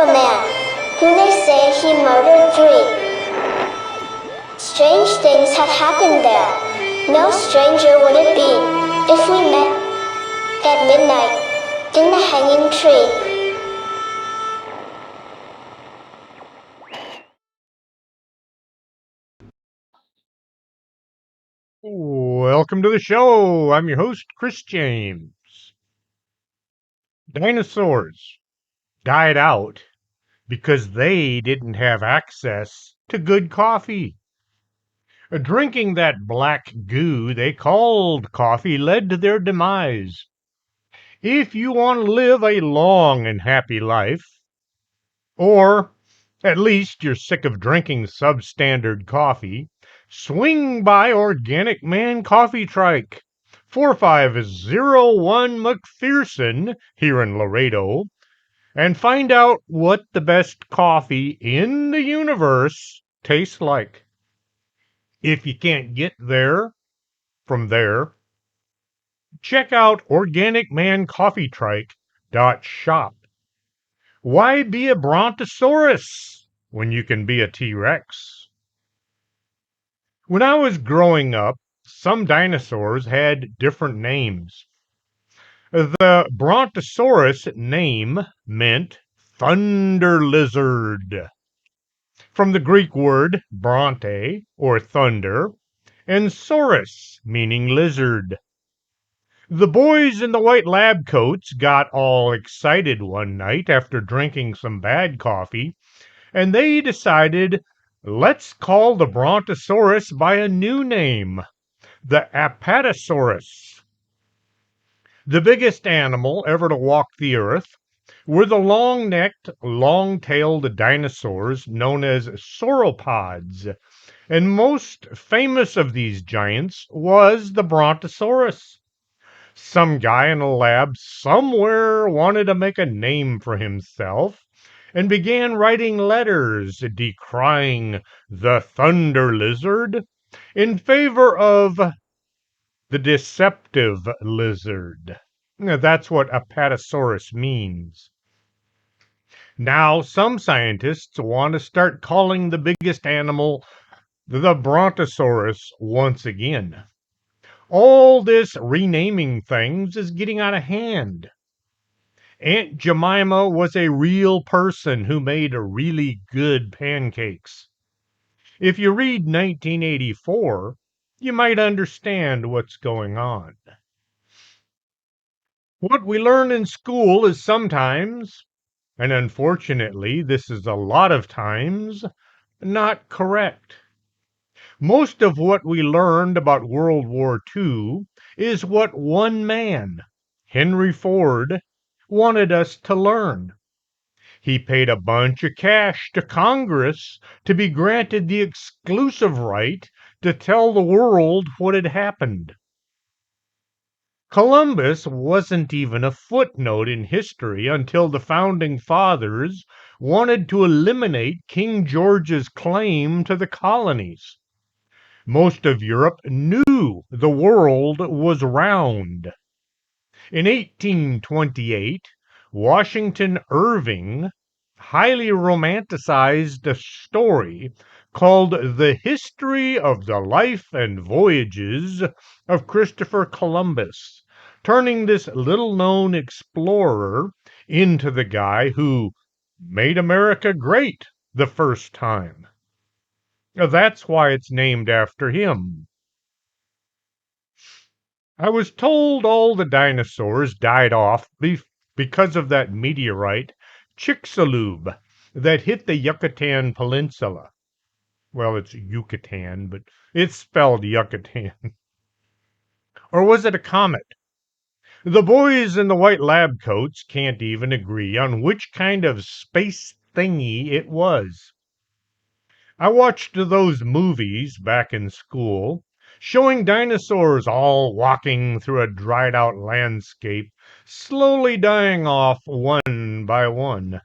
a man, who they say he murdered 3. Strange things have happened there. No stranger would it be if we met at midnight in the hanging tree. Welcome to the show. I'm your host, Chris James. Dinosaurs died out because they didn't have access to good coffee. Drinking that black goo they called coffee led to their demise. If you want to live a long and happy life, or at least you're sick of drinking substandard coffee, swing by Organic Man Coffee Trike, 4501 McPherson here in Laredo, and find out what the best coffee in the universe tastes like. If you can't get there from there, check out organicmancoffeetrike.shop. Why be a brontosaurus when you can be a T-Rex? When I was growing up, some dinosaurs had different names. The brontosaurus name meant thunder lizard, from the Greek word bronte, or thunder, and saurus, meaning lizard. The boys in the white lab coats got all excited one night after drinking some bad coffee, and they decided, let's call the brontosaurus by a new name, the Apatosaurus. The biggest animal ever to walk the earth were the long-necked, long-tailed dinosaurs known as sauropods, and most famous of these giants was the brontosaurus. Some guy in a lab somewhere wanted to make a name for himself and began writing letters decrying the thunder lizard in favor of the deceptive lizard. That's what Apatosaurus means. Now, some scientists want to start calling the biggest animal the Brontosaurus once again. All this renaming things is getting out of hand. Aunt Jemima was a real person who made really good pancakes. If you read 1984, you might understand what's going on. What we learn in school is sometimes, and unfortunately this is a lot of times, not correct. Most of what we learned about World War II is what one man, Henry Ford, wanted us to learn. He paid a bunch of cash to Congress to be granted the exclusive right to tell the world what had happened. Columbus wasn't even a footnote in history until the founding fathers wanted to eliminate King George's claim to the colonies. Most of Europe knew the world was round. In 1828, Washington Irving highly romanticized a story called The History of the Life and Voyages of Christopher Columbus, turning this little-known explorer into the guy who made America great the first time. That's why it's named after him. I was told all the dinosaurs died off because of that meteorite, Chicxulub, that hit the Yucatan Peninsula. Well, it's Yucatan, but it's spelled Yucatan. Or was it a comet? The boys in the white lab coats can't even agree on which kind of space thingy it was. I watched those movies back in school, showing dinosaurs all walking through a dried out landscape, slowly dying off one by one.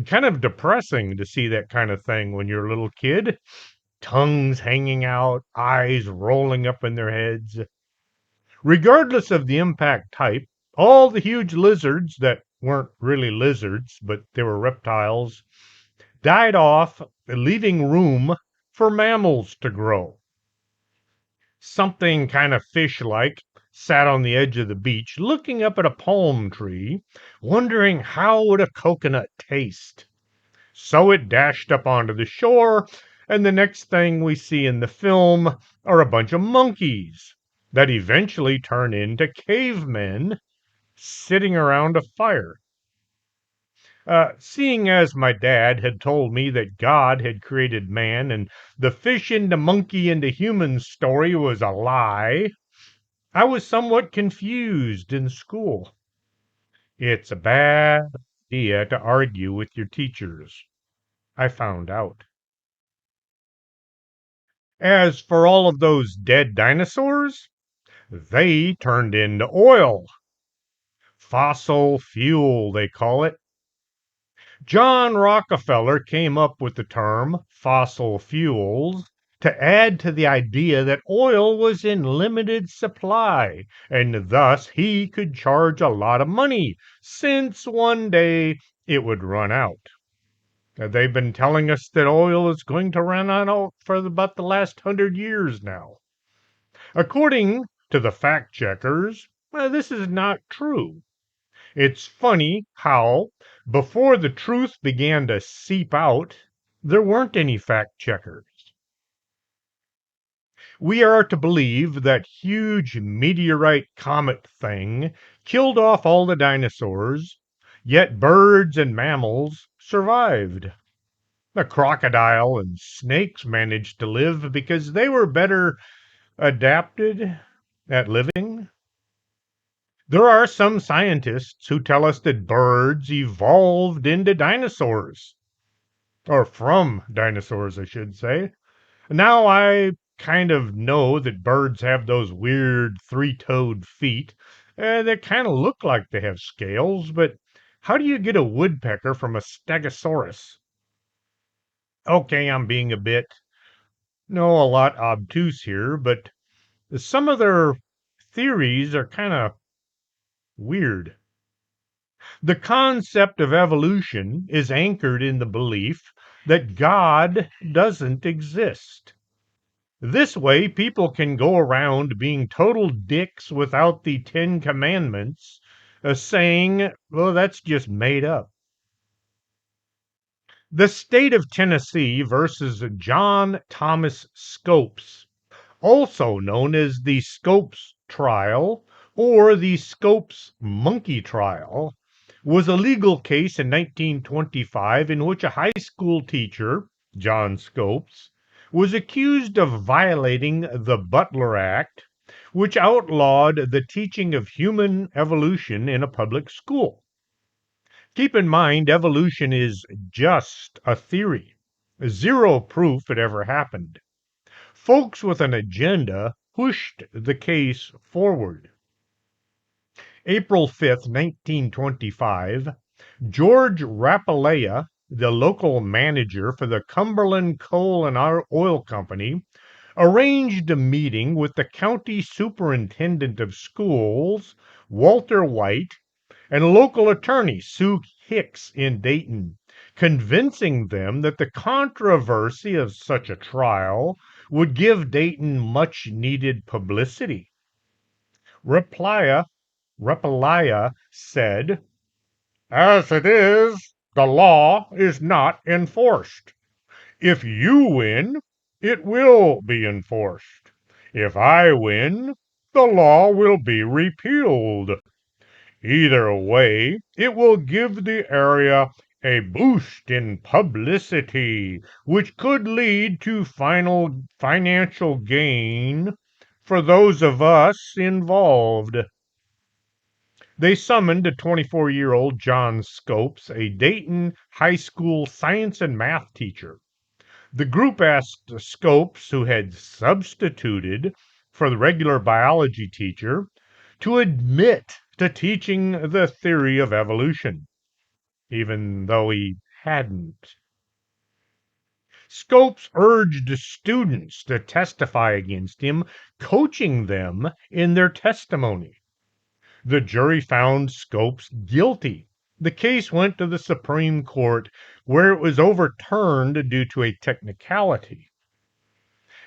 Kind of depressing to see that kind of thing when you're a little kid. Tongues hanging out, eyes rolling up in their heads. Regardless of the impact type, all the huge lizards that weren't really lizards, but they were reptiles, died off, leaving room for mammals to grow. Something kind of fish like sat on the edge of the beach looking up at a palm tree, wondering how would a coconut taste. So it dashed up onto the shore, and the next thing we see in the film are a bunch of monkeys that eventually turn into cavemen sitting around a fire. Seeing as my dad had told me that God had created man and the fish into monkey into human story was a lie, I was somewhat confused in school. It's a bad idea to argue with your teachers, I found out. As for all of those dead dinosaurs, they turned into oil. Fossil fuel, they call it. John Rockefeller came up with the term fossil fuels to add to the idea that oil was in limited supply, and thus he could charge a lot of money, since one day it would run out. They've been telling us that oil is going to run out for about the last 100 years now. According to the fact checkers, this is not true. It's funny how, before the truth began to seep out, there weren't any fact checkers. We are to believe that huge meteorite comet thing killed off all the dinosaurs, yet birds and mammals survived. The crocodile and snakes managed to live because they were better adapted at living. There are some scientists who tell us that birds evolved into dinosaurs, or from dinosaurs, I should say. Now I kind of know that birds have those weird three-toed feet that kind of look like they have scales, but how do you get a woodpecker from a stegosaurus? Okay, I'm being a lot obtuse here, but some of their theories are kind of weird. The concept of evolution is anchored in the belief that God doesn't exist. This way, people can go around being total dicks without the Ten Commandments, saying, well, that's just made up. The state of Tennessee versus John Thomas Scopes, also known as the Scopes trial or the Scopes monkey trial, was a legal case in 1925 in which a high school teacher, John Scopes, was accused of violating the Butler Act, which outlawed the teaching of human evolution in a public school. Keep in mind, evolution is just a theory, zero proof it ever happened. Folks with an agenda pushed the case forward. April 5th, 1925, George Rapalea, the local manager for the Cumberland Coal and Oil Company, arranged a meeting with the county superintendent of schools, Walter White, and local attorney Sue Hicks in Dayton, convincing them that the controversy of such a trial would give Dayton much needed publicity. Rapalaya said, as it is, the law is not enforced. If you win, it will be enforced. If I win, the law will be repealed. Either way, it will give the area a boost in publicity, which could lead to final financial gain for those of us involved. They summoned 24-year-old John Scopes, a Dayton high school science and math teacher. The group asked Scopes, who had substituted for the regular biology teacher, to admit to teaching the theory of evolution, even though he hadn't. Scopes urged students to testify against him, coaching them in their testimony. The jury found Scopes guilty, The case went to the Supreme Court, where it was overturned due to a technicality.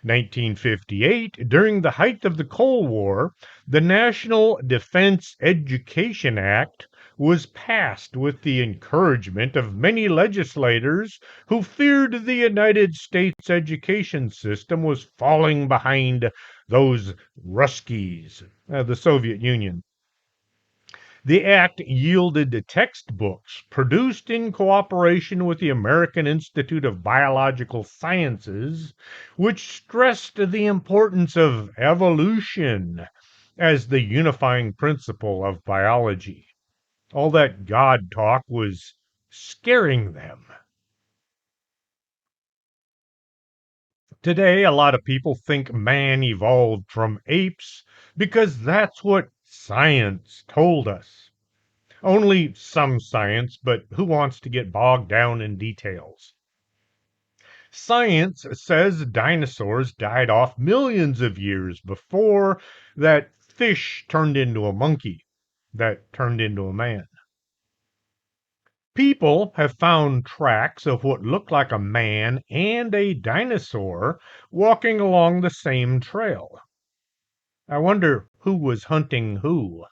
1958, during the height of the Cold War, the National Defense Education Act was passed with the encouragement of many legislators who feared the United States education system was falling behind those Ruskies, the Soviet Union. The act yielded textbooks produced in cooperation with the American Institute of Biological Sciences, which stressed the importance of evolution as the unifying principle of biology. All that God talk was scaring them. Today, a lot of people think man evolved from apes because that's what science told us. Only some science, but who wants to get bogged down in details? Science says dinosaurs died off millions of years before that fish turned into a monkey, that turned into a man. People have found tracks of what look like a man and a dinosaur walking along the same trail. I wonder who was hunting who.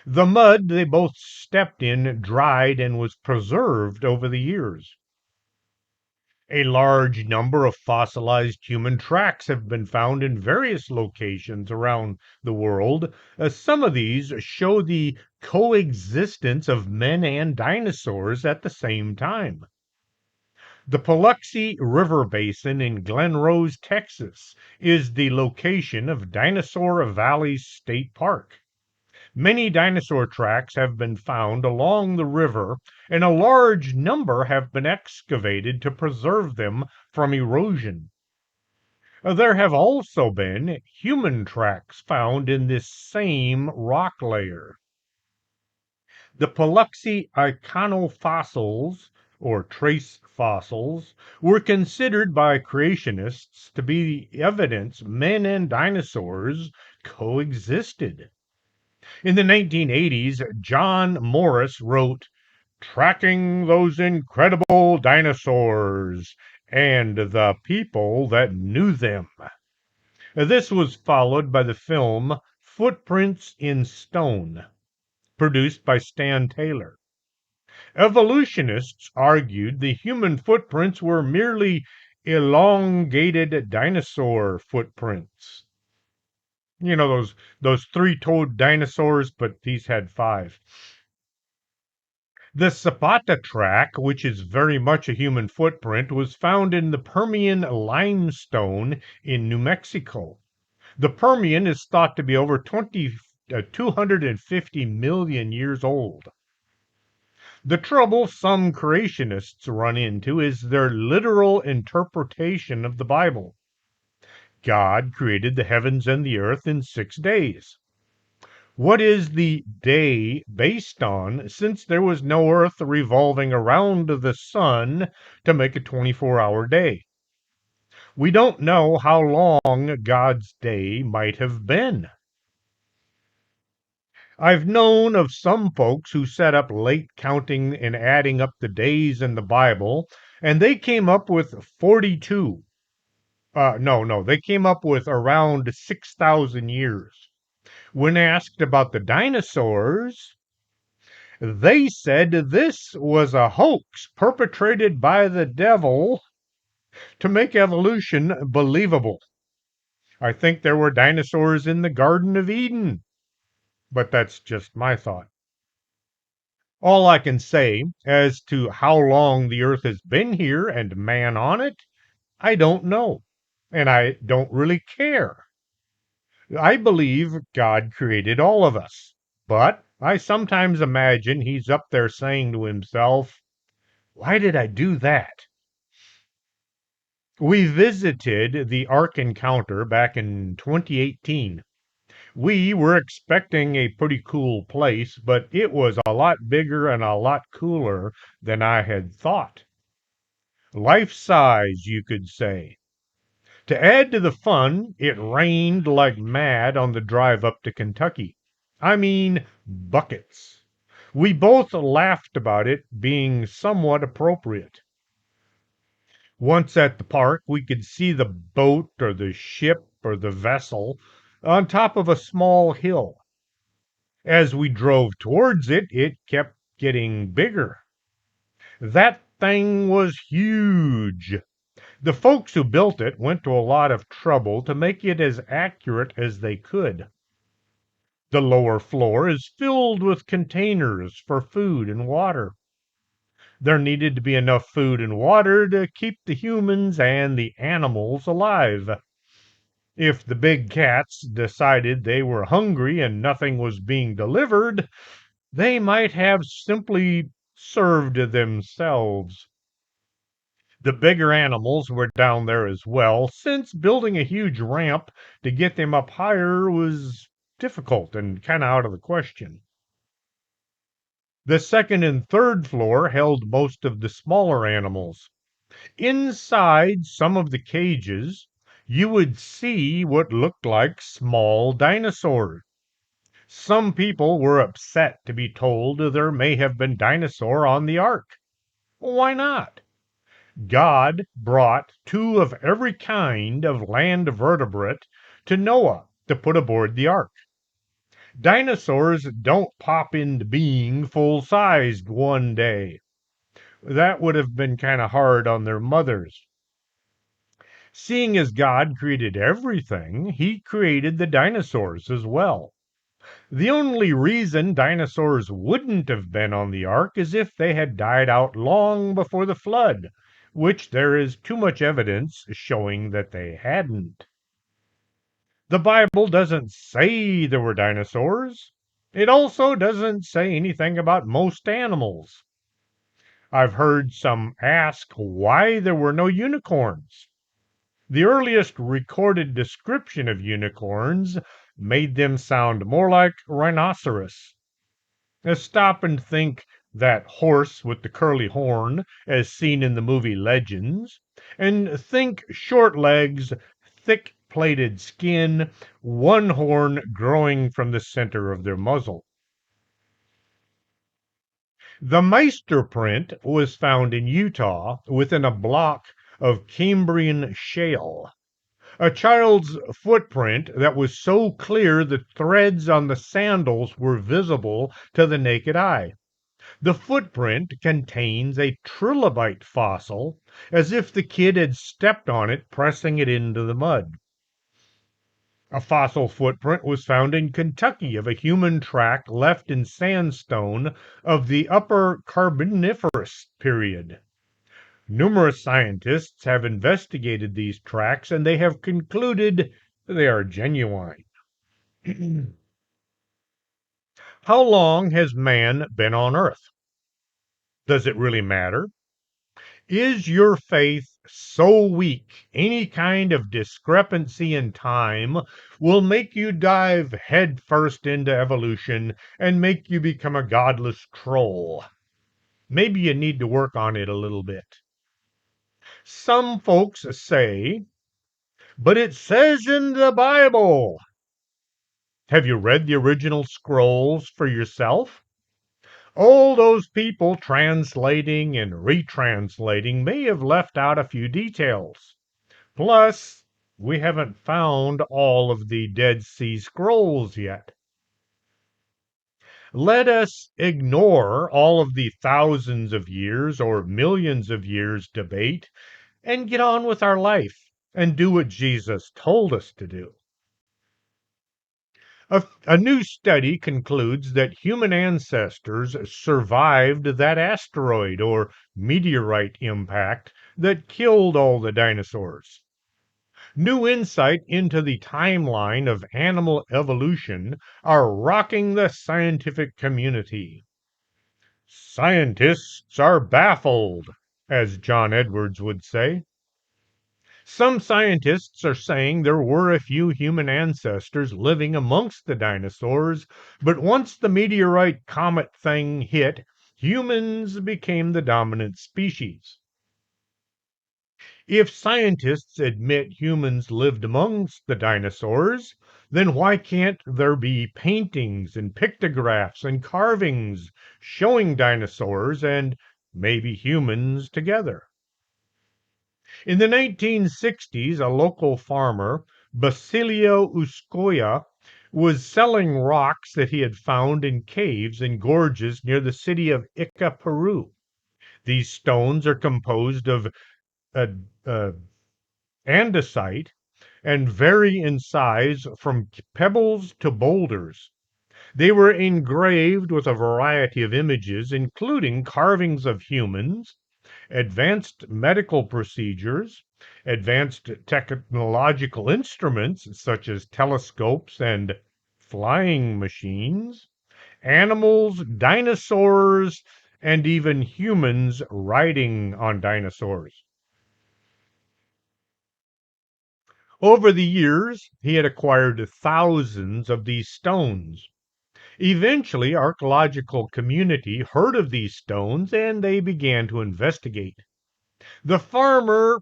The mud they both stepped in dried and was preserved over the years. A large number of fossilized human tracks have been found in various locations around the world. Some of these show the coexistence of men and dinosaurs at the same time. The Paluxy River Basin in Glen Rose, Texas, is the location of Dinosaur Valley State Park. Many dinosaur tracks have been found along the river, and a large number have been excavated to preserve them from erosion. There have also been human tracks found in this same rock layer. The Paluxy iconofossils, or trace fossils, were considered by creationists to be evidence men and dinosaurs coexisted. In the 1980s, John Morris wrote, "Tracking Those Incredible Dinosaurs and the People That Knew Them." This was followed by the film Footprints in Stone, produced by Stan Taylor. Evolutionists argued the human footprints were merely elongated dinosaur footprints. You know, those three-toed dinosaurs, but these had five. The Zapata track, which is very much a human footprint, was found in the Permian limestone in New Mexico. The Permian is thought to be over 250 million years old. The trouble some creationists run into is their literal interpretation of the Bible. God created the heavens and the earth in 6 days. What is the day based on, since there was no earth revolving around the sun to make a 24-hour day? We don't know how long God's day might have been. I've known of some folks who sat up late counting and adding up the days in the Bible, and they came up with 42. No, they came up with around 6,000 years. When asked about the dinosaurs, they said this was a hoax perpetrated by the devil to make evolution believable. I think there were dinosaurs in the Garden of Eden, but that's just my thought. All I can say as to how long the earth has been here and man on it, I don't know, and I don't really care. I believe God created all of us, but I sometimes imagine he's up there saying to himself, "Why did I do that?" We visited the Ark Encounter back in 2018. We were expecting a pretty cool place, but it was a lot bigger and a lot cooler than I had thought. Life size, you could say. To add to the fun, it rained like mad on the drive up to Kentucky. I mean, buckets. We both laughed about it being somewhat appropriate. Once at the park, we could see the boat or the ship or the vessel on top of a small hill. As we drove towards it, it kept getting bigger. That thing was huge. The folks who built it went to a lot of trouble to make it as accurate as they could. The lower floor is filled with containers for food and water. There needed to be enough food and water to keep the humans and the animals alive. If the big cats decided they were hungry and nothing was being delivered, they might have simply served themselves. The bigger animals were down there as well, since building a huge ramp to get them up higher was difficult and kind of out of the question. The second and third floor held most of the smaller animals. Inside some of the cages, you would see what looked like small dinosaurs. Some people were upset to be told there may have been dinosaur on the ark. Why not? God brought two of every kind of land vertebrate to Noah to put aboard the ark. Dinosaurs don't pop into being full sized one day. That would have been kind of hard on their mothers. Seeing as God created everything, He created the dinosaurs as well. The only reason dinosaurs wouldn't have been on the ark is if they had died out long before the flood, which there is too much evidence showing that they hadn't. The Bible doesn't say there were dinosaurs. It also doesn't say anything about most animals. I've heard some ask why there were no unicorns. The earliest recorded description of unicorns made them sound more like rhinoceros. Stop and think that horse with the curly horn, as seen in the movie Legends, and think short legs, thick plated skin, one horn growing from the center of their muzzle. The Meister print was found in Utah within a block of Cambrian shale. A child's footprint that was so clear the threads on the sandals were visible to the naked eye. The footprint contains a trilobite fossil, as if the kid had stepped on it, pressing it into the mud. A fossil footprint was found in Kentucky of a human track left in sandstone of the Upper Carboniferous period. Numerous scientists have investigated these tracks and they have concluded they are genuine. How long has man been on Earth? Does it really matter? Is your faith so weak any kind of discrepancy in time will make you dive headfirst into evolution and make you become a godless troll? Maybe you need to work on it a little bit. Some folks say, but it says in the Bible. Have you read the original scrolls for yourself? All those people translating and retranslating may have left out a few details. Plus, we haven't found all of the Dead Sea Scrolls yet. Let us ignore all of the thousands of years or millions of years debate and get on with our life and do what Jesus told us to do. A new study concludes that human ancestors survived that asteroid or meteorite impact that killed all the dinosaurs. New insight into the timeline of animal evolution are rocking the scientific community. Scientists are baffled, as John Edwards would say. Some scientists are saying there were a few human ancestors living amongst the dinosaurs, but once the meteorite comet thing hit, humans became the dominant species. If scientists admit humans lived amongst the dinosaurs, then why can't there be paintings and pictographs and carvings showing dinosaurs and maybe humans together? In the 1960s, a local farmer, Basilio Uscoya, was selling rocks that he had found in caves and gorges near the city of Ica, Peru. These stones are composed of uh, uh, andesite and vary in size from pebbles to boulders. They were engraved with a variety of images, including carvings of humans, advanced medical procedures, advanced technological instruments such as telescopes and flying machines, animals, dinosaurs, and even humans riding on dinosaurs. Over the years, he had acquired thousands of these stones. Eventually, archaeological community heard of these stones and they began to investigate. The farmer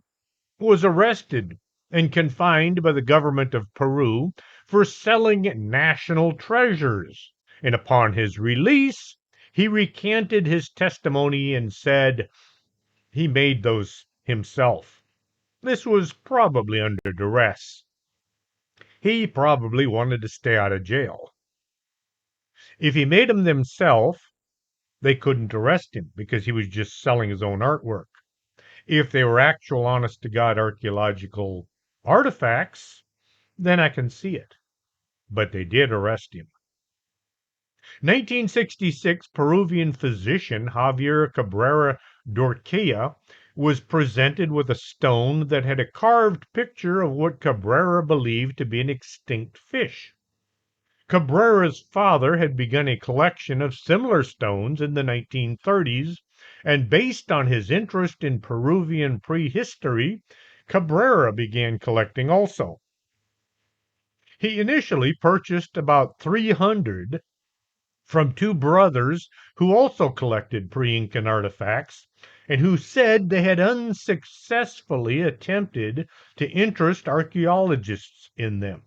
was arrested and confined by the government of Peru for selling national treasures. And upon his release, he recanted his testimony and said he made those himself. This was probably under duress. He probably wanted to stay out of jail. If he made them himself, they couldn't arrest him because he was just selling his own artwork. If they were actual honest to God archaeological artifacts, then I can see it. But they did arrest him. 1966, Peruvian physician Javier Cabrera Dorquilla was presented with a stone that had a carved picture of what Cabrera believed to be an extinct fish. Cabrera's father had begun a collection of similar stones in the 1930s, and based on his interest in Peruvian prehistory, Cabrera began collecting also. He initially purchased about 300 from two brothers who also collected pre-Incan artifacts and who said they had unsuccessfully attempted to interest archaeologists in them.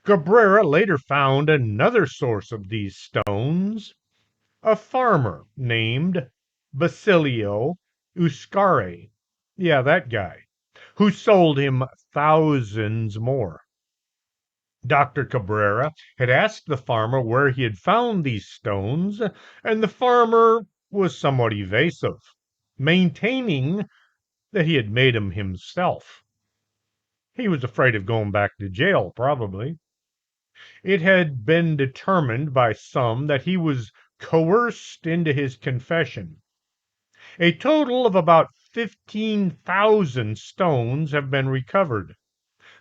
Cabrera later found another source of these stones, a farmer named Basilio Uscare. Yeah, that guy, who sold him thousands more. Dr. Cabrera had asked the farmer where he had found these stones, and the farmer was somewhat evasive, maintaining that he had made them himself. He was afraid of going back to jail, probably. It had been determined by some that he was coerced into his confession. A total of about 15,000 stones have been recovered.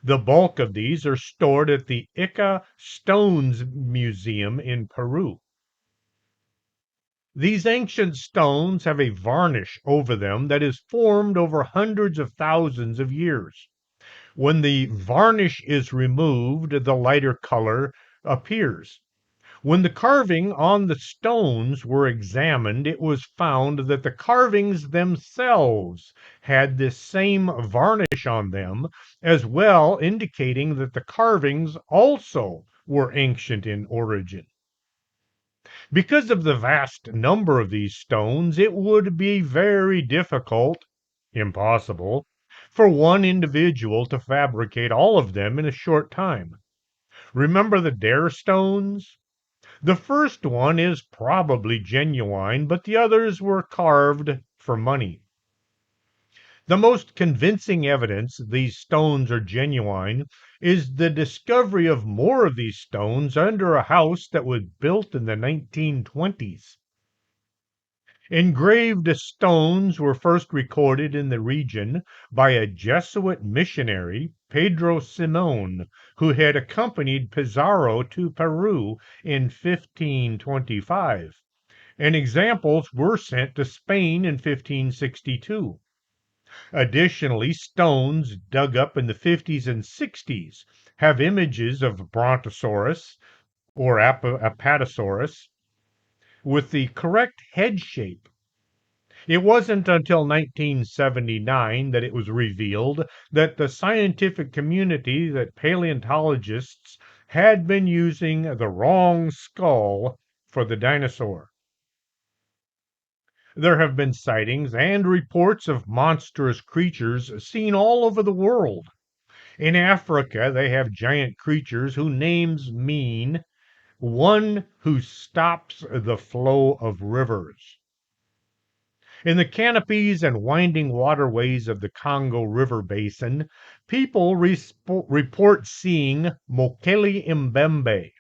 The bulk of these are stored at the Ica Stones Museum in Peru. These ancient stones have a varnish over them that is formed over hundreds of thousands of years. When the varnish is removed, the lighter color appears. When the carving on the stones were examined, it was found that the carvings themselves had this same varnish on them, as well indicating that the carvings also were ancient in origin. Because of the vast number of these stones, it would be very difficult, impossible, for one individual to fabricate all of them in a short time. Remember the Dare stones? The first one is probably genuine, but the others were carved for money. The most convincing evidence these stones are genuine is the discovery of more of these stones under a house that was built in the 1920s. Engraved stones were first recorded in the region by a Jesuit missionary, Pedro Simon, who had accompanied Pizarro to Peru in 1525, and examples were sent to Spain in 1562. Additionally, stones dug up in the 50s and 60s have images of Brontosaurus or Apatosaurus with the correct head shape. It wasn't until 1979 that it was revealed that the scientific community that paleontologists had been using the wrong skull for the dinosaur. There have been sightings and reports of monstrous creatures seen all over the world. In Africa, they have giant creatures whose names mean one who stops the flow of rivers. In the canopies and winding waterways of the Congo River basin, people report seeing Mokele Mbembe,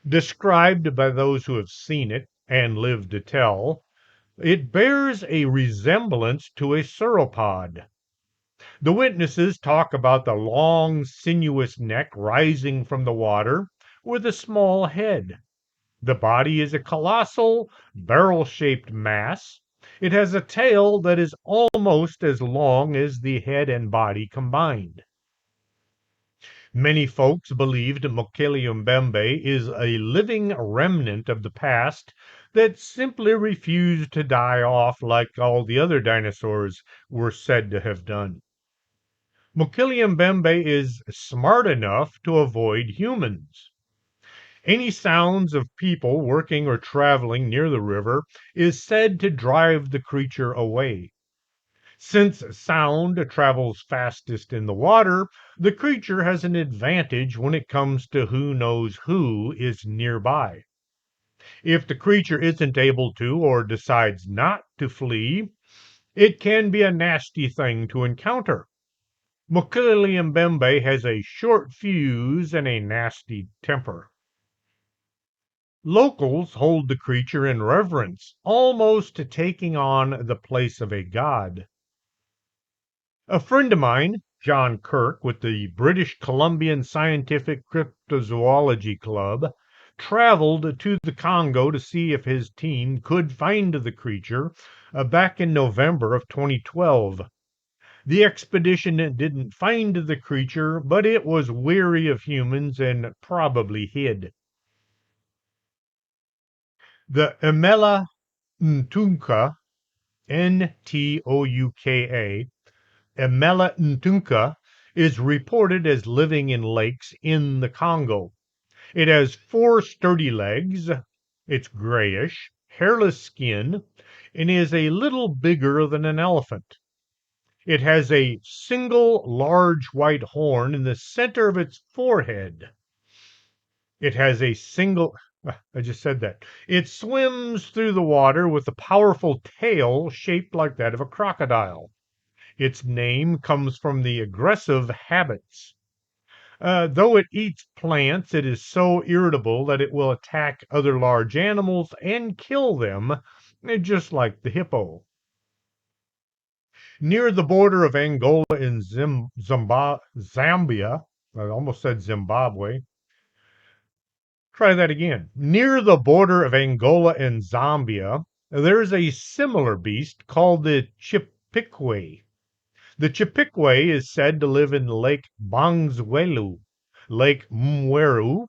described by those who have seen it and lived to tell. It bears a resemblance to a sauropod. The witnesses talk about the long, sinuous neck rising from the water with a small head. The body is a colossal, barrel shaped mass. It has a tail that is almost as long as the head and body combined. Many folks believed Mokele-mbembe is a living remnant of the past that simply refused to die off like all the other dinosaurs were said to have done. Mokele-mbembe is smart enough to avoid humans. Any sounds of people working or traveling near the river is said to drive the creature away. Since sound travels fastest in the water, the creature has an advantage when it comes to who knows who is nearby. If the creature isn't able to or decides not to flee, it can be a nasty thing to encounter. Mokele Mbembe has a short fuse and a nasty temper. Locals hold the creature in reverence, almost taking on the place of a god. A friend of mine, John Kirk, with the British Columbian Scientific Cryptozoology Club, traveled to the Congo to see if his team could find the creature back in November of 2012. The expedition didn't find the creature, but it was weary of humans and probably hid. The Emela Ntunka, Ntouka, Emela Ntunka, is reported as living in lakes in the Congo. It has 4 sturdy legs, it's grayish, hairless skin, and is a little bigger than an elephant. It has a single large white horn in the center of its forehead. It has a single, I just said that. It swims through the water with a powerful tail shaped like that of a crocodile. Its name comes from the aggressive habits. Though it eats plants, it is so irritable that it will attack other large animals and kill them, just like the hippo. Near the border of Angola and Zambia, I almost said Zimbabwe. Try that again. Near the border of Angola and Zambia, there's a similar beast called the Chipikwe. The Chipikwe is said to live in Lake Bangzwelu, Lake Mweru,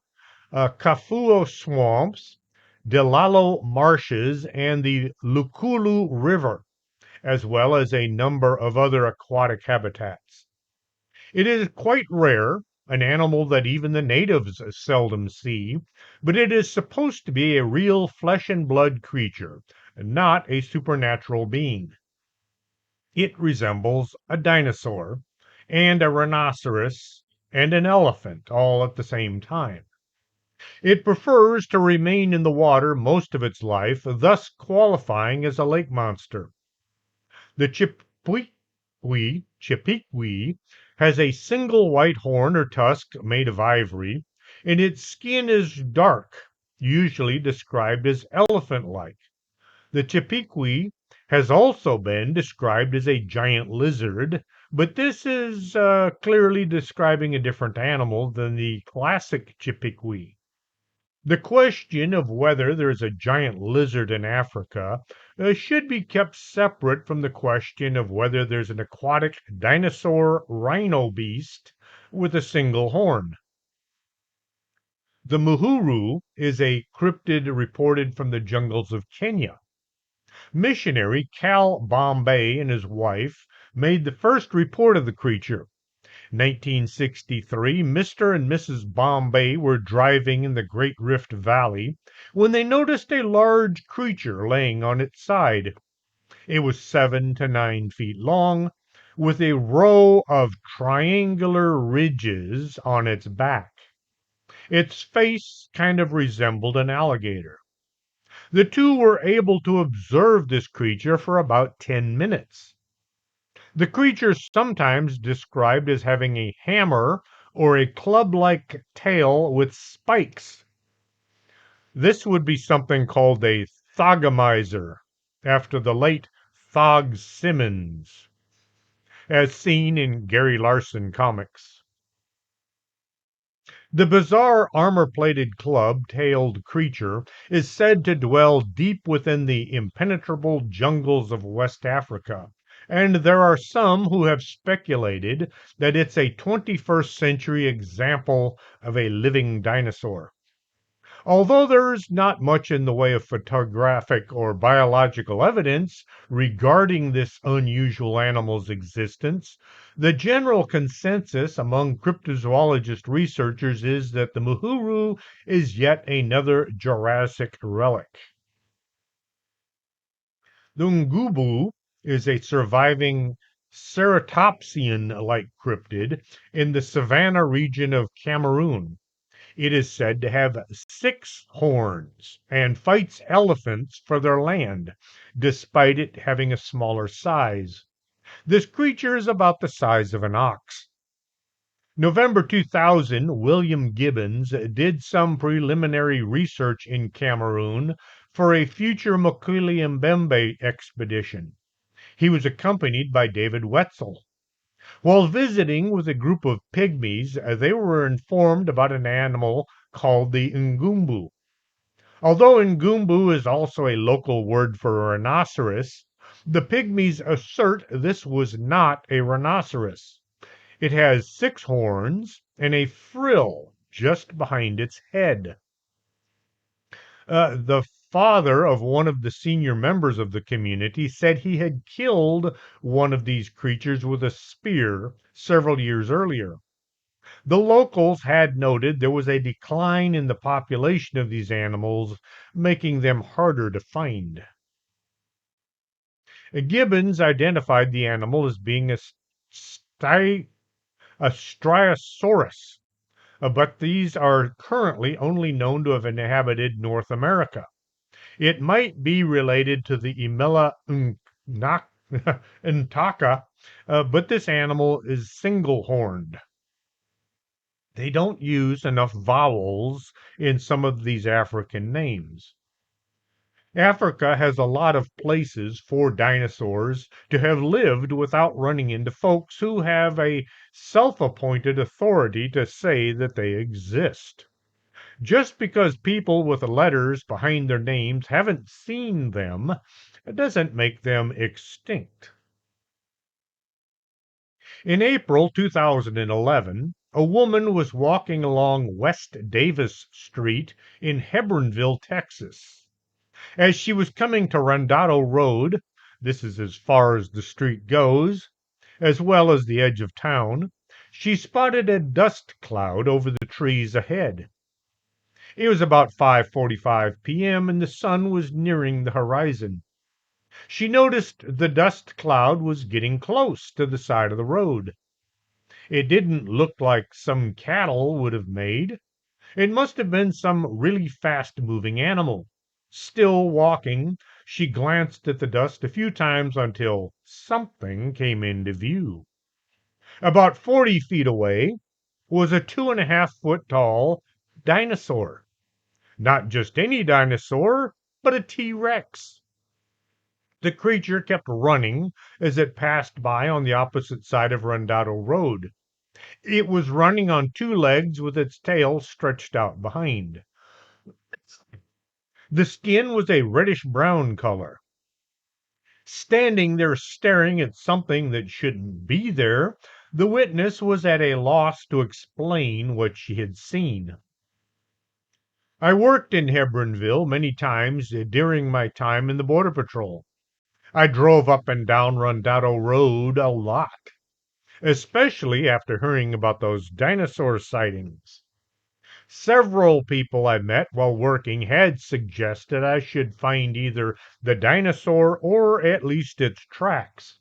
Kafuo swamps, Delalo marshes, and the Lukulu River, as well as a number of other aquatic habitats. It is quite rare, an animal that even the natives seldom see, but it is supposed to be a real flesh and blood creature, not a supernatural being. It resembles a dinosaur and a rhinoceros and an elephant all at the same time. It prefers to remain in the water most of its life, thus qualifying as a lake monster. The Chipikwi has a single white horn or tusk made of ivory, and its skin is dark, usually described as elephant-like. The Chipikwi has also been described as a giant lizard, but this is clearly describing a different animal than the classic Chipikwi. The question of whether there is a giant lizard in Africa should be kept separate from the question of whether there's an aquatic dinosaur rhino beast with a single horn. The Muhuru is a cryptid reported from the jungles of Kenya. Missionary Cal Bombay and his wife made the first report of the creature. 1963, Mr. and Mrs. Bombay were driving in the Great Rift Valley when they noticed a large creature laying on its side. It was 7 to 9 feet long, with a row of triangular ridges on its back. Its face kind of resembled an alligator. The two were able to observe this creature for about 10 minutes. The creature is sometimes described as having a hammer or a club-like tail with spikes. This would be something called a thagomizer, after the late Thog Simmons, as seen in Gary Larson comics. The bizarre armor-plated club-tailed creature is said to dwell deep within the impenetrable jungles of West Africa, and there are some who have speculated that it's a 21st century example of a living dinosaur. Although there is not much in the way of photographic or biological evidence regarding this unusual animal's existence, the general consensus among cryptozoologist researchers is that the Muhuru is yet another Jurassic relic. The Ngubu is a surviving ceratopsian-like cryptid in the savanna region of Cameroon. It is said to have 6 horns and fights elephants for their land, despite it having a smaller size. This creature is about the size of an ox. November 2000, William Gibbons did some preliminary research in Cameroon for a future Mokele Mbembe expedition. He was accompanied by David Wetzel. While visiting with a group of pygmies, they were informed about an animal called the ngumbu. Although ngumbu is also a local word for a rhinoceros, the pygmies assert this was not a rhinoceros. It has 6 horns and a frill just behind its head. The father of one of the senior members of the community said he had killed one of these creatures with a spear several years earlier. The locals had noted there was a decline in the population of these animals, making them harder to find. Gibbons identified the animal as being a Stryosaurus, but these are currently only known to have inhabited North America. It might be related to the Emella Ntaka, but this animal is single-horned. They don't use enough vowels in some of these African names. Africa has a lot of places for dinosaurs to have lived without running into folks who have a self-appointed authority to say that they exist. Just because people with letters behind their names haven't seen them, doesn't make them extinct. In April 2011, a woman was walking along West Davis Street in Hebronville, Texas. As she was coming to Rondado Road, this is as far as the street goes, as well as the edge of town, she spotted a dust cloud over the trees ahead. It was about 5:45 p.m. and the sun was nearing the horizon. She noticed the dust cloud was getting close to the side of the road. It didn't look like some cattle would have made. It must have been some really fast-moving animal. Still walking, she glanced at the dust a few times until something came into view. About 40 feet away was a 2.5 foot tall dinosaur. Not just any dinosaur, but a T-Rex. The creature kept running as it passed by on the opposite side of Rondado Road. It was running on 2 legs with its tail stretched out behind. The skin was a reddish-brown color. Standing there staring at something that shouldn't be there, the witness was at a loss to explain what she had seen. I worked in Hebronville many times during my time in the Border Patrol. I drove up and down Rondado Road a lot, especially after hearing about those dinosaur sightings. Several people I met while working had suggested I should find either the dinosaur or at least its tracks.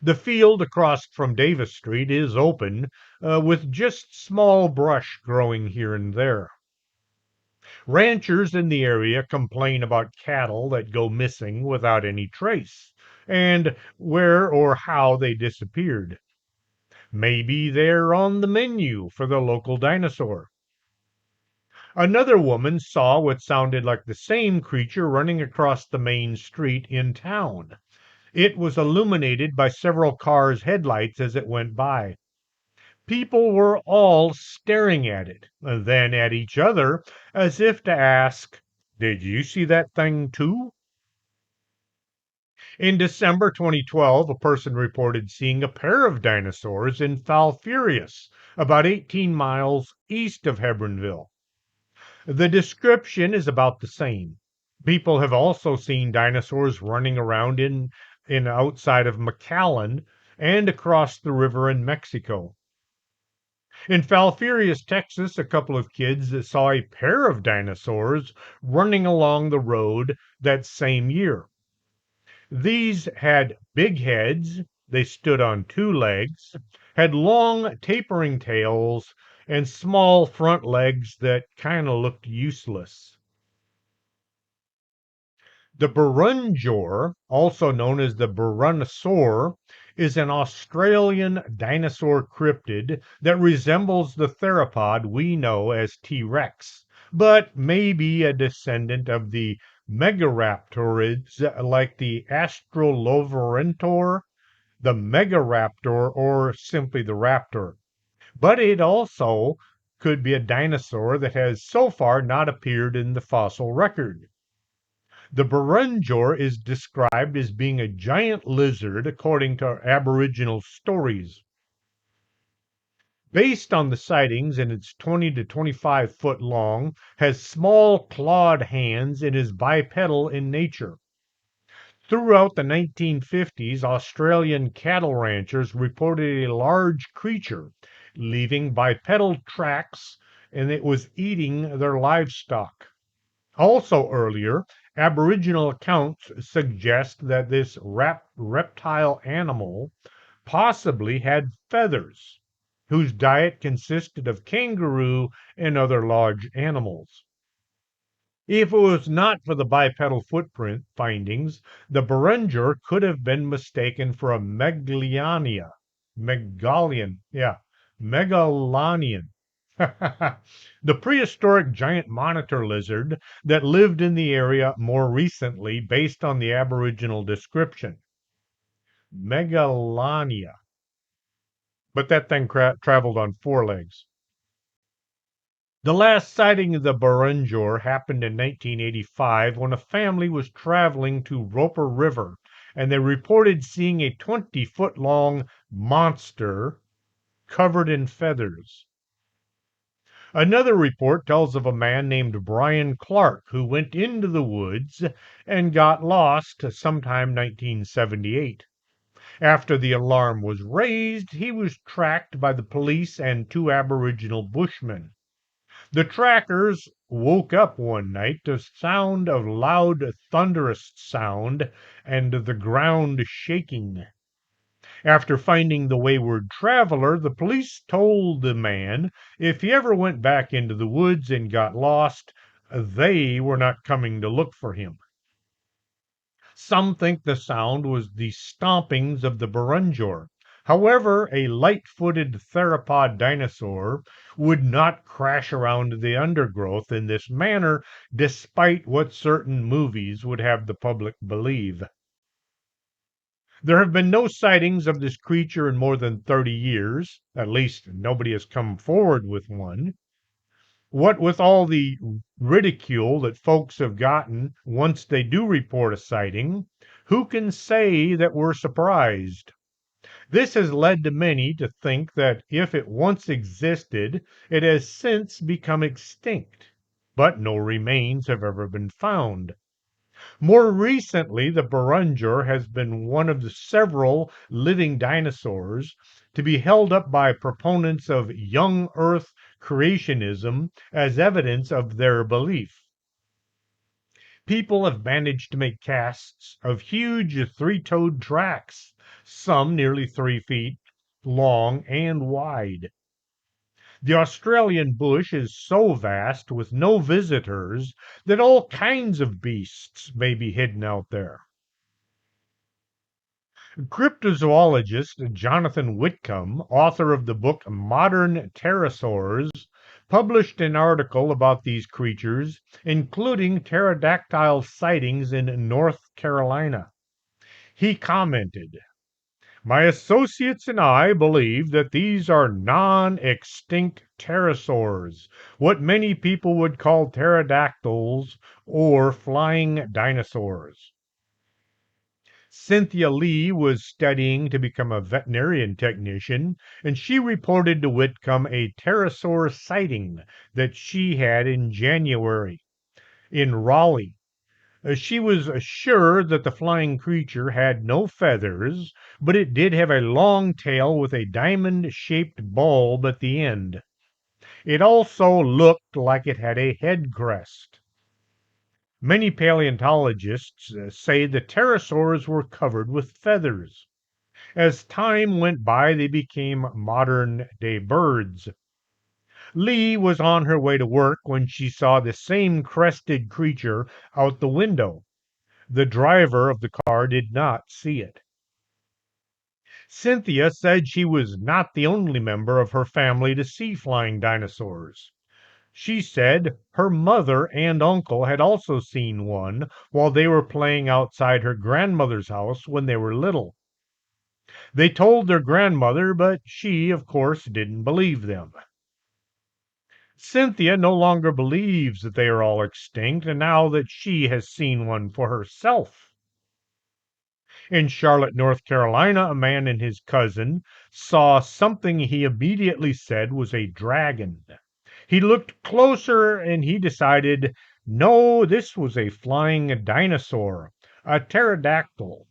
The field across from Davis Street is open, with just small brush growing here and there. Ranchers in the area complain about cattle that go missing without any trace, and where or how they disappeared. Maybe they're on the menu for the local dinosaur. Another woman saw what sounded like the same creature running across the main street in town. It was illuminated by several cars' headlights as it went by. People were all staring at it, then at each other, as if to ask, "Did you see that thing too?" In December 2012, a person reported seeing a pair of dinosaurs in Falfurrias, about 18 miles east of Hebronville. The description is about the same. People have also seen dinosaurs running around in outside of McAllen and across the river in Mexico. In Falfurrias, Texas, a couple of kids saw a pair of dinosaurs running along the road that same year. These had big heads, they stood on two legs, had long tapering tails, and small front legs that kind of looked useless. The Burunjor, also known as the Burunosaur, is an Australian dinosaur cryptid that resembles the theropod we know as T. rex, but may be a descendant of the megaraptorids like the Astroloverentor, the Megaraptor, or simply the raptor. But it also could be a dinosaur that has so far not appeared in the fossil record. The Burunjor is described as being a giant lizard according to Aboriginal stories. Based on the sightings, and it's 20 to 25 foot long, has small clawed hands, and is bipedal in nature. Throughout the 1950s, Australian cattle ranchers reported a large creature leaving bipedal tracks, and it was eating their livestock. Also earlier, Aboriginal accounts suggest that this reptile animal possibly had feathers, whose diet consisted of kangaroo and other large animals. If it was not for the bipedal footprint findings, the Berenger could have been mistaken for a Megalanian. The prehistoric giant monitor lizard that lived in the area more recently based on the Aboriginal description. Megalania. But that thing traveled on four legs. The last sighting of the Berenger happened in 1985 when a family was traveling to Roper River and they reported seeing a 20-foot long monster covered in feathers. Another report tells of a man named Brian Clark who went into the woods and got lost sometime 1978. After the alarm was raised, he was tracked by the police and two Aboriginal bushmen. The trackers woke up one night to sound of loud, thunderous sound and the ground shaking. After finding the wayward traveler, the police told the man if he ever went back into the woods and got lost, they were not coming to look for him. Some think the sound was the stompings of the Berenger. However, a light-footed theropod dinosaur would not crash around the undergrowth in this manner, despite what certain movies would have the public believe. There have been no sightings of this creature in more than 30 years. At least nobody has come forward with one. What with all the ridicule that folks have gotten once they do report a sighting, who can say that we're surprised? This has led to many to think that if it once existed, it has since become extinct, but no remains have ever been found. More recently, the Barungur has been one of the several living dinosaurs to be held up by proponents of young Earth creationism as evidence of their belief. People have managed to make casts of huge three-toed tracks, some nearly 3 feet long and wide. The Australian bush is so vast with no visitors that all kinds of beasts may be hidden out there. Cryptozoologist Jonathan Whitcomb, author of the book Modern Pterosaurs, published an article about these creatures, including pterodactyl sightings in North Carolina. He commented, "My associates and I believe that these are non-extinct pterosaurs, what many people would call pterodactyls or flying dinosaurs." Cynthia Lee was studying to become a veterinarian technician, and she reported to Whitcomb a pterosaur sighting that she had in January in Raleigh. She was sure that the flying creature had no feathers, but it did have a long tail with a diamond-shaped bulb at the end. It also looked like it had a head crest. Many paleontologists say the pterosaurs were covered with feathers. As time went by, they became modern day birds. Lee was on her way to work when she saw the same crested creature out the window. The driver of the car did not see it. Cynthia said she was not the only member of her family to see flying dinosaurs. She said her mother and uncle had also seen one while they were playing outside her grandmother's house when they were little. They told their grandmother, but she, of course, didn't believe them. Cynthia no longer believes that they are all extinct, and now that she has seen one for herself. In Charlotte, North Carolina, a man and his cousin saw something he immediately said was a dragon. He looked closer and he decided, no, this was a flying dinosaur, a pterodactyl.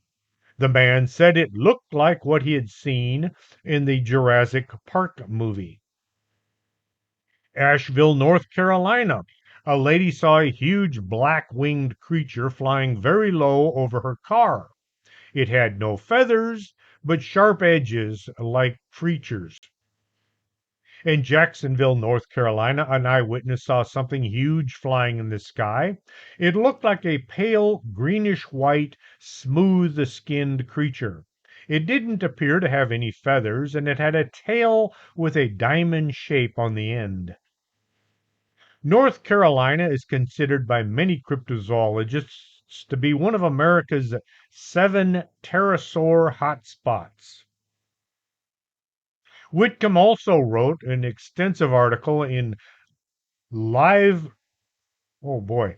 The man said it looked like what he had seen in the Jurassic Park movie. Asheville, North Carolina. A lady saw a huge black-winged creature flying very low over her car. It had no feathers, but sharp edges like creatures. In Jacksonville, North Carolina, an eyewitness saw something huge flying in the sky. It looked like a pale greenish-white, smooth-skinned creature. It didn't appear to have any feathers, and it had a tail with a diamond shape on the end. North Carolina is considered by many cryptozoologists to be one of America's 7 pterosaur hotspots. Whitcomb also wrote an extensive article in Live, oh boy,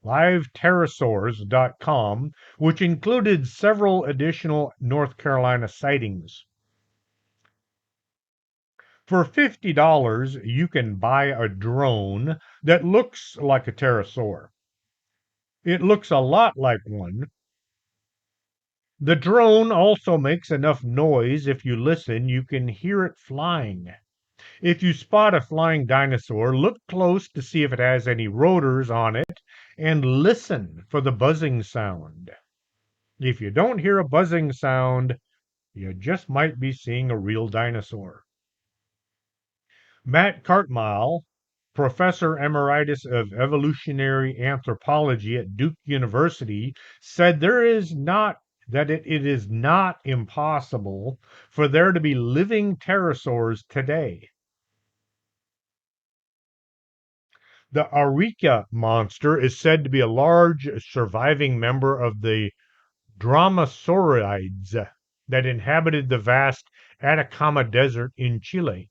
livepterosaurs.com, which included several additional North Carolina sightings. For $50, you can buy a drone that looks like a pterosaur. It looks a lot like one. The drone also makes enough noise if you listen, you can hear it flying. If you spot a flying dinosaur, look close to see if it has any rotors on it and listen for the buzzing sound. If you don't hear a buzzing sound, you just might be seeing a real dinosaur. Matt Cartmile, professor emeritus of evolutionary anthropology at Duke University, said it is not impossible for there to be living pterosaurs today. The Areca monster is said to be a large surviving member of the dromaeosaurids that inhabited the vast Atacama Desert in Chile.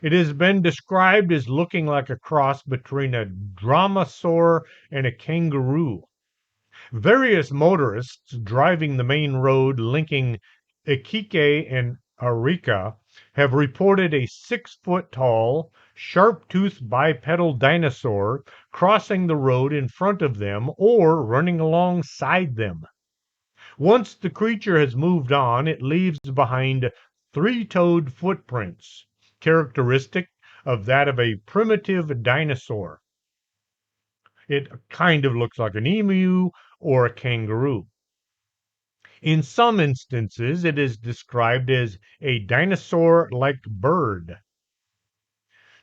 It has been described as looking like a cross between a dromaeosaur and a kangaroo. Various motorists driving the main road linking Iquique and Arica have reported a 6-foot tall, sharp-toothed bipedal dinosaur crossing the road in front of them or running alongside them. Once the creature has moved on, it leaves behind three-toed footprints, characteristic of that of a primitive dinosaur. It kind of looks like an emu or a kangaroo. In some instances, it is described as a dinosaur-like bird.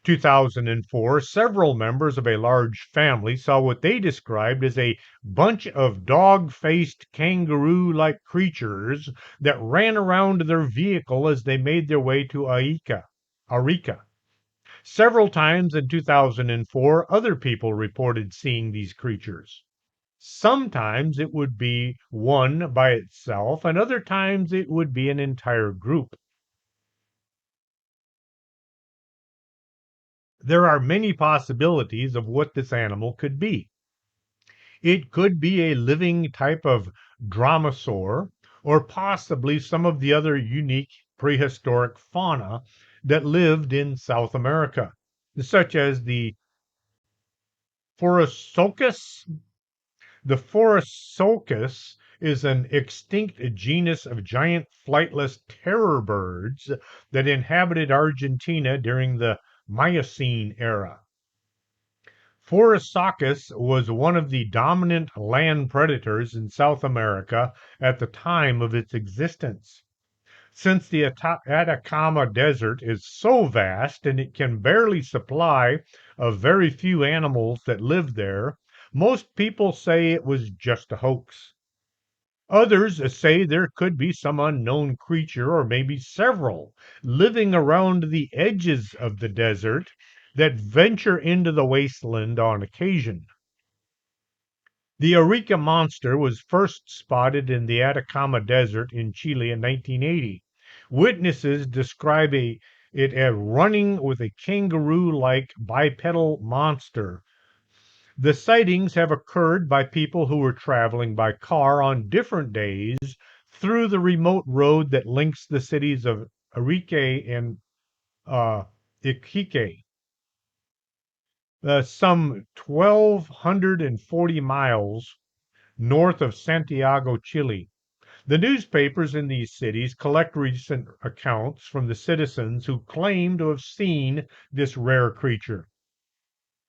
2004, several members of a large family saw what they described as a bunch of dog-faced kangaroo-like creatures that ran around their vehicle as they made their way to Arica. Several times in 2004, other people reported seeing these creatures. Sometimes it would be one by itself, and other times it would be an entire group. There are many possibilities of what this animal could be. It could be a living type of dromaeosaur, or possibly some of the other unique prehistoric fauna that lived in South America, such as the Phorusocus. The Phorusocus is an extinct genus of giant flightless terror birds that inhabited Argentina during the Miocene era. Phorusocus was one of the dominant land predators in South America at the time of its existence. Since the Atacama Desert is so vast and it can barely supply a very few animals that live there, most people say it was just a hoax. Others say there could be some unknown creature, or maybe several, living around the edges of the desert that venture into the wasteland on occasion. The Arica monster was first spotted in the Atacama Desert in Chile in 1980. Witnesses describe it as running with a kangaroo-like bipedal monster. The sightings have occurred by people who were traveling by car on different days through the remote road that links the cities of Arique and Iquique, some 1,240 miles north of Santiago, Chile. The newspapers in these cities collect recent accounts from the citizens who claim to have seen this rare creature.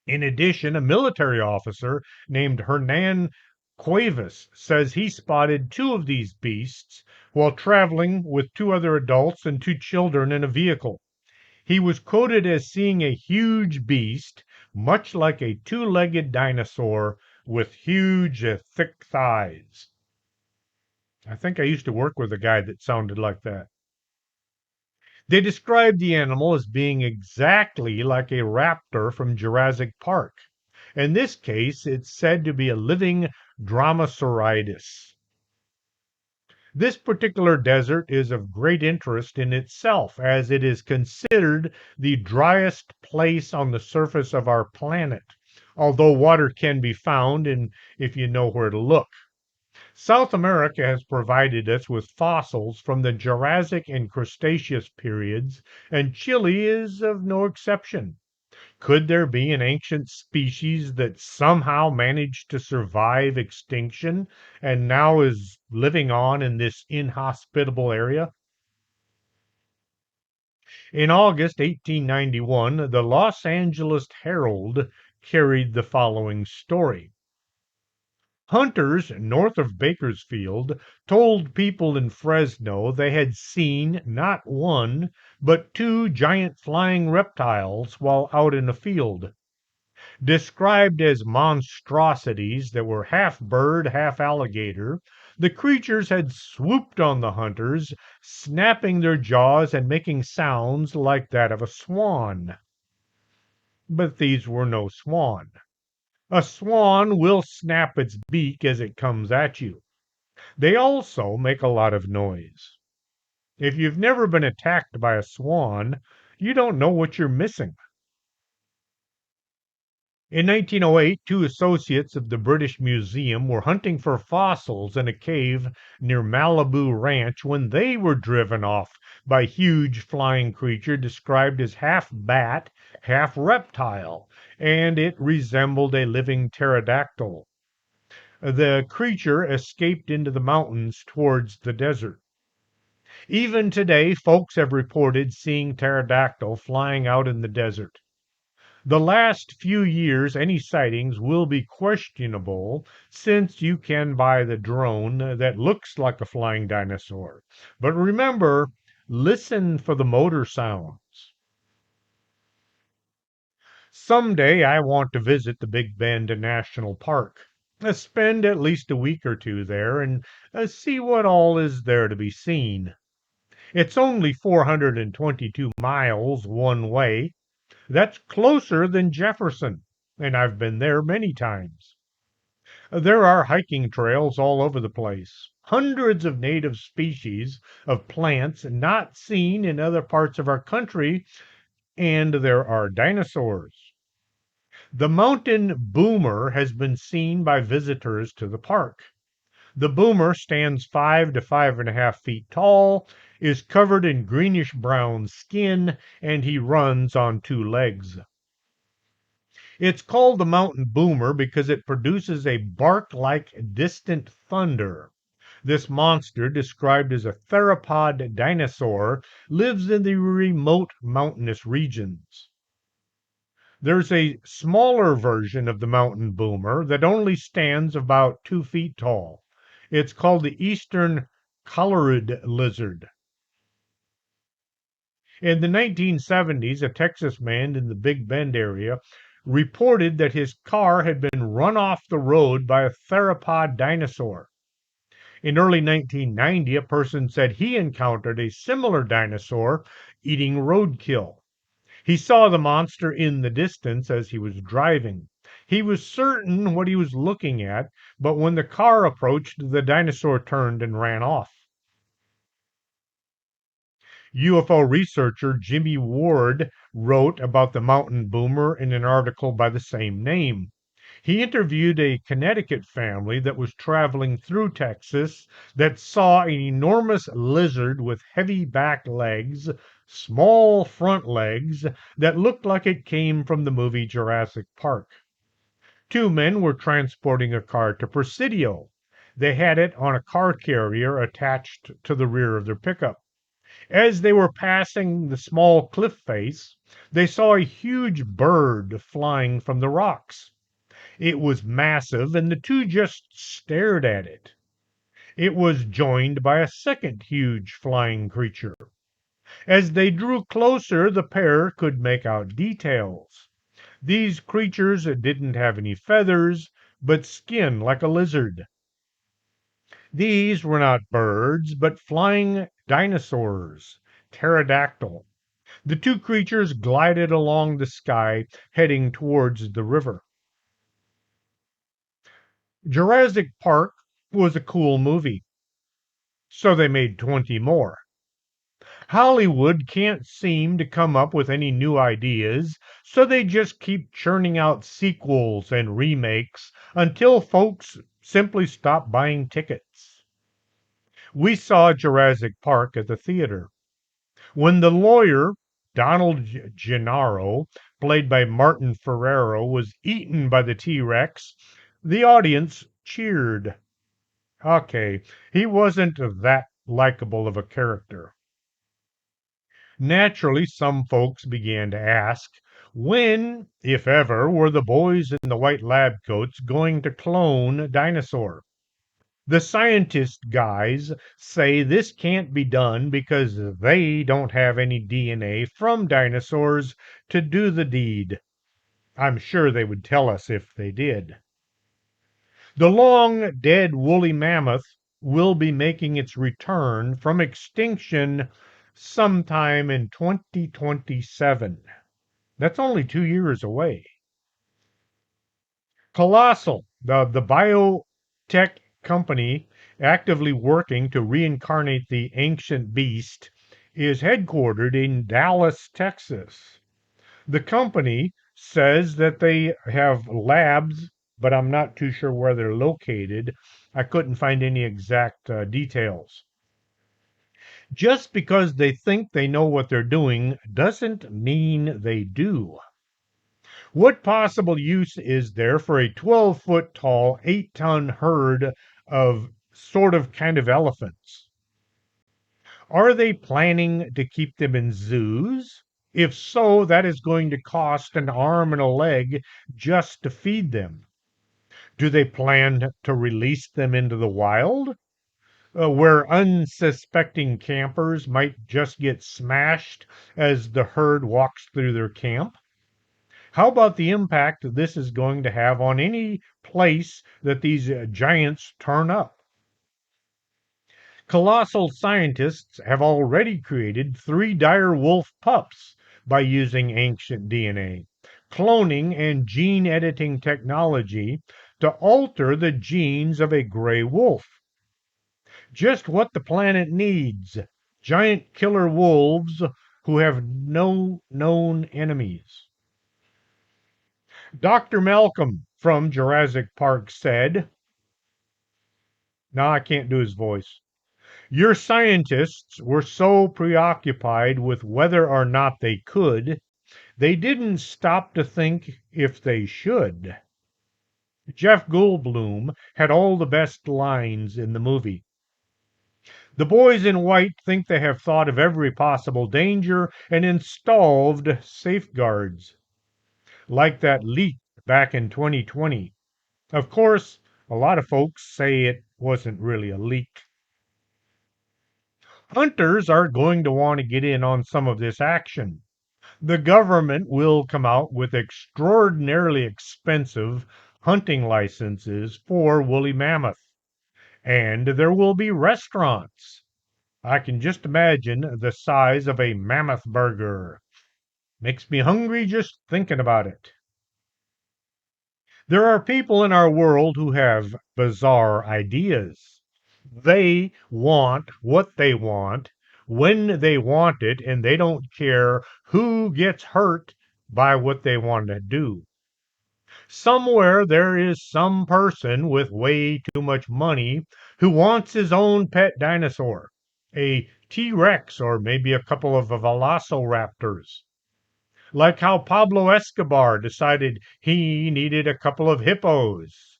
In addition, a military officer named Hernan Cuevas says he spotted two of these beasts while traveling with two other adults and two children in a vehicle. He was quoted as seeing a huge beast, much like a two-legged dinosaur with huge, thick thighs. I think I used to work with a guy that sounded like that. They described the animal as being exactly like a raptor from Jurassic Park. In this case, it's said to be a living Dromaeosaurus. This particular desert is of great interest in itself, as it is considered the driest place on the surface of our planet, although water can be found and if you know where to look. South America has provided us with fossils from the Jurassic and Cretaceous periods, and Chile is of no exception. Could there be an ancient species that somehow managed to survive extinction and now is living on in this inhospitable area? In August 1891, the Los Angeles Herald carried the following story. Hunters north of Bakersfield told people in Fresno they had seen not one, but two giant flying reptiles while out in a field. Described as monstrosities that were half bird, half alligator, the creatures had swooped on the hunters, snapping their jaws and making sounds like that of a swan. But these were no swan. A swan will snap its beak as it comes at you. They also make a lot of noise. If you've never been attacked by a swan, you don't know what you're missing. In 1908, two associates of the British Museum were hunting for fossils in a cave near Malibu Ranch when they were driven off by a huge flying creature described as half bat, half reptile, and it resembled a living pterodactyl. The creature escaped into the mountains towards the desert. Even today, folks have reported seeing pterodactyl flying out in the desert. The last few years, any sightings will be questionable since you can buy the drone that looks like a flying dinosaur. But remember, listen for the motor sounds. Someday I want to visit the Big Bend National Park. Spend at least a week or two there and see what all is there to be seen. It's only 422 miles one way. That's closer than Jefferson, and I've been there many times. There are hiking trails all over the place, hundreds of native species of plants not seen in other parts of our country, and there are dinosaurs. The mountain boomer has been seen by visitors to the park. The boomer stands 5 to 5.5 feet tall, is covered in greenish brown skin, and he runs on two legs. It's called the mountain boomer because it produces a bark like distant thunder. This monster, described as a theropod dinosaur, lives in the remote mountainous regions. There's a smaller version of the mountain boomer that only stands about 2 feet tall. It's called the eastern colored lizard. In the 1970s, a Texas man in the Big Bend area reported that his car had been run off the road by a theropod dinosaur. In early 1990, a person said he encountered a similar dinosaur eating roadkill. He saw the monster in the distance as he was driving. He was certain what he was looking at, but when the car approached, the dinosaur turned and ran off. UFO researcher Jimmy Ward wrote about the mountain boomer in an article by the same name. He interviewed a Connecticut family that was traveling through Texas that saw an enormous lizard with heavy back legs, small front legs that looked like it came from the movie Jurassic Park. Two men were transporting a car to Presidio. They had it on a car carrier attached to the rear of their pickup. As they were passing the small cliff face, they saw a huge bird flying from the rocks. It was massive, and the two just stared at it. It was joined by a second huge flying creature. As they drew closer, the pair could make out details. These creatures didn't have any feathers, but skin like a lizard. These were not birds, but flying dinosaurs, pterodactyl. The two creatures glided along the sky, heading towards the river. Jurassic Park was a cool movie, so they made 20 more. Hollywood can't seem to come up with any new ideas, so they just keep churning out sequels and remakes until folks simply stop buying tickets. We saw Jurassic Park at the theater. When the lawyer, Donald Gennaro, played by Martin Ferrero, was eaten by the T Rex, the audience cheered. Okay, he wasn't that likable of a character. Naturally, some folks began to ask, when, if ever, were the boys in the white lab coats going to clone Dinosaur? The scientist guys say this can't be done because they don't have any DNA from dinosaurs to do the deed. I'm sure they would tell us if they did. The long dead woolly mammoth will be making its return from extinction sometime in 2027. That's only 2 years away. Colossal, the biotech company actively working to reincarnate the ancient beast, is headquartered in Dallas, Texas. The company says that they have labs, but I'm not too sure where they're located. I couldn't find any exact details. Just because they think they know what they're doing doesn't mean they do. What possible use is there for a 12-foot tall, 8-ton herd of sort of kind of elephants? Are they planning to keep them in zoos? If so, that is going to cost an arm and a leg just to feed them. Do they plan to release them into the wild, where unsuspecting campers might just get smashed as the herd walks through their camp? How about the impact this is going to have on any place that these giants turn up? Colossal scientists have already created 3 dire wolf pups by using ancient DNA, cloning, and gene editing technology to alter the genes of a gray wolf. Just what the planet needs: giant killer wolves who have no known enemies. Dr. Malcolm from Jurassic Park said, no, I can't do his voice. Your scientists were so preoccupied with whether or not they could, they didn't stop to think if they should. Jeff Goldblum had all the best lines in the movie. The boys in white think they have thought of every possible danger and installed safeguards, like that leak back in 2020. Of course, a lot of folks say it wasn't really a leak. Hunters are going to want to get in on some of this action. The government will come out with extraordinarily expensive hunting licenses for woolly mammoth, and there will be restaurants. I can just imagine the size of a mammoth burger. Makes me hungry just thinking about it. There are people in our world who have bizarre ideas. They want what they want when they want it, and they don't care who gets hurt by what they want to do. Somewhere there is some person with way too much money who wants his own pet dinosaur, a T Rex or maybe a couple of velociraptors. Like how Pablo Escobar decided he needed a couple of hippos.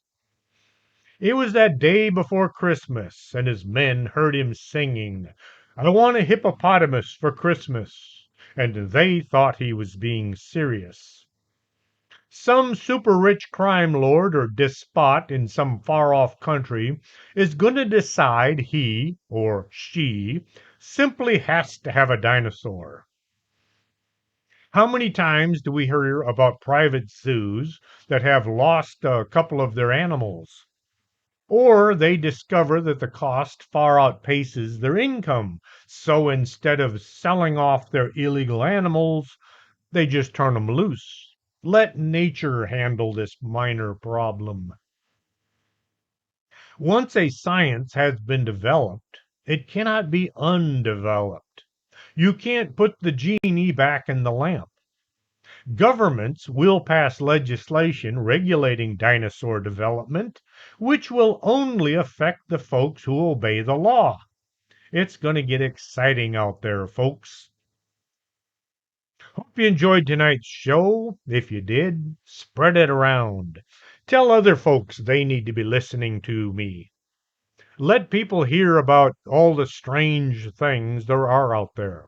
It was that day before Christmas, and his men heard him singing, I want a hippopotamus for Christmas, and they thought he was being serious. Some super rich crime lord or despot in some far off country is going to decide he or she simply has to have a dinosaur. How many times do we hear about private zoos that have lost a couple of their animals? Or they discover that the cost far outpaces their income. So instead of selling off their illegal animals, they just turn them loose. Let nature handle this minor problem. Once a science has been developed, it cannot be undeveloped. You can't put the genie back in the lamp. Governments will pass legislation regulating dinosaur development, which will only affect the folks who obey the law. It's going to get exciting out there, folks. Hope you enjoyed tonight's show. If you did, spread it around. Tell other folks they need to be listening to me. Let people hear about all the strange things there are out there.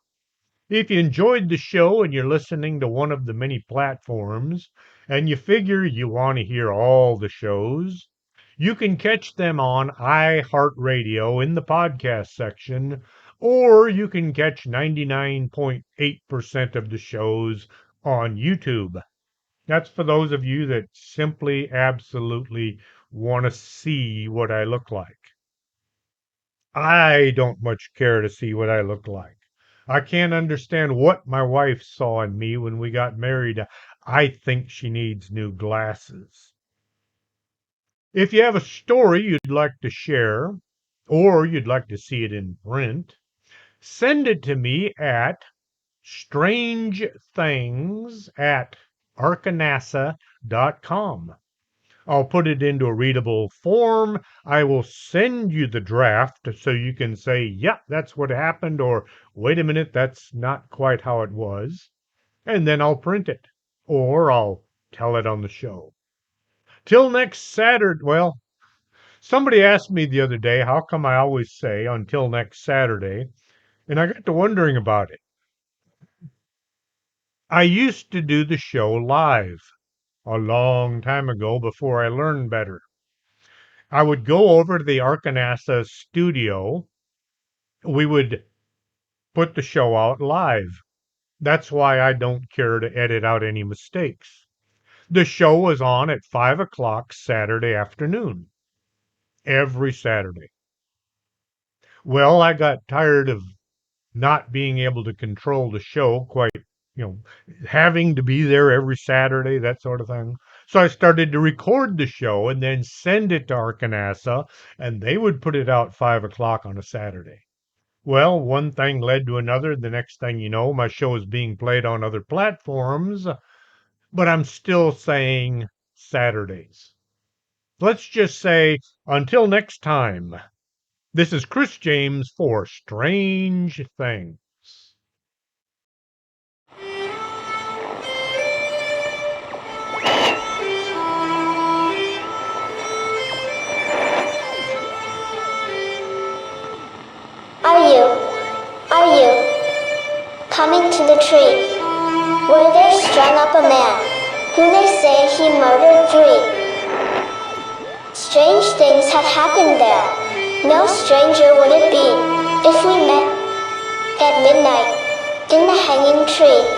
If you enjoyed the show and you're listening to one of the many platforms, and you figure you want to hear all the shows, you can catch them on iHeartRadio in the podcast section, or you can catch 99.8% of the shows on YouTube. That's for those of you that simply, absolutely want to see what I look like. I don't much care to see what I look like. I can't understand what my wife saw in me when we got married. I think she needs new glasses. If you have a story you'd like to share, or you'd like to see it in print, send it to me at strangethings at arkanasa.com. I'll put it into a readable form. I will send you the draft so you can say, yeah, that's what happened, or wait a minute, that's not quite how it was. And then I'll print it, or I'll tell it on the show. Till next Saturday. Well, somebody asked me the other day, how come I always say until next Saturday? And I got to wondering about it. I used to do the show live a long time ago before I learned better. I would go over to the Arkanasa studio. We would put the show out live. That's why I don't care to edit out any mistakes. The show was on at 5 o'clock Saturday afternoon, every Saturday. Well, I got tired of not being able to control the show quite, you know, having to be there every Saturday, that sort of thing. So I started to record the show and then send it to Arkanasa, and they would put it out 5 o'clock on a Saturday. Well, one thing led to another. The next thing you know, my show is being played on other platforms, but I'm still saying Saturdays. Let's just say until next time. This is Chris James for Strange Things. Are you coming to the tree where they strung up a man who they say he murdered 3? Strange things have happened there. No stranger would it be if we met at midnight in the hanging tree.